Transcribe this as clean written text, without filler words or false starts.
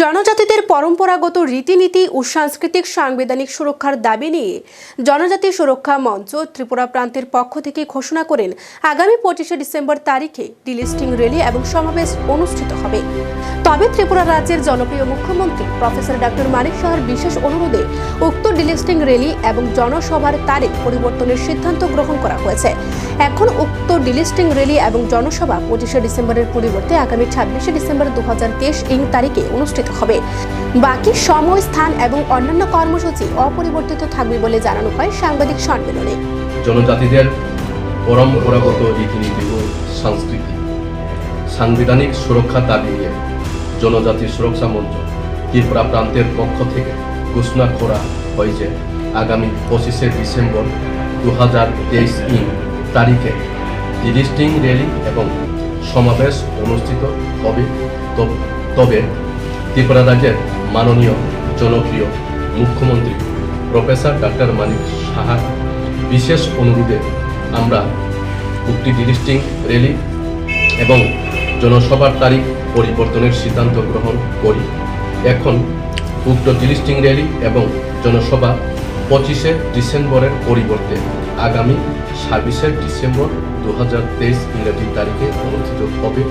জনজাতিদের পরম্পরাগত রীতিনীতি ও সাংস্কৃতিক সাংবিধানিক সুরক্ষার দাবি নিয়ে জনজাতি সুরক্ষা মঞ্চ ত্রিপুরা প্রান্তের পক্ষ থেকে ঘোষণা করেন আগামী 25 ডিসেম্বর তারিখে ডিলিস্টিং র্যালি এবং সমাবেশ অনুষ্ঠিত হবে। তবে ত্রিপুরা রাজ্যের জনপ্রিয় মুখ্যমন্ত্রী প্রফেসর ডক্টর মানিক সাহার বিশেষ অনুরোধে উক্ত ডিলিস্টিং র্যালি এবং জনসভার তারিখ পরিবর্তনের সিদ্ধান্ত গ্রহণ করা হয়েছে। এখন উক্ত ডিলিস্টিং র্যালি এবং জনসভা 25 ডিসেম্বরের পরিবর্তে আগামী 26 ডিসেম্বর 2023 তারিখে অনুষ্ঠিত হবে। বাকি সময়, স্থান এবং অন্যান্য কর্মসূচি অপরিবর্তিত থাকবে বলে জানানো হয় সাংবাদিক সম্মেলনে। জনজাতিদের পরম্পরাগত রীতিনীতি ও সংস্কৃতি সাংবিধানিক সুরক্ষার দাবি নিয়ে জনজাতি সুরক্ষা মঞ্চ ত্রিপুরা প্রান্তের পক্ষ থেকে ঘোষণা করা হয়েছে আগামী 25 ডিসেম্বর 2023 তারিখে ডিলিস্টিং র্যালি এবং সমাবেশ অনুষ্ঠিত হবে। তবে ত্রিপুরা রাজ্যের মাননীয় জনপ্রিয় মুখ্যমন্ত্রী প্রফেসর ডক্টর মানিক সাহার বিশেষ অনুরোধে আমরা উক্ত ডিলিস্টিং র্যালি এবং জনসভার তারিখ পরিবর্তনের সিদ্ধান্ত গ্রহণ করি। এখন উক্ত ডিলিস্টিং র্যালি এবং জনসভা 25 ডিসেম্বরের পরিবর্তে আগামী 26 ডিসেম্বর 2023 তারিখে অনুষ্ঠিত হবে।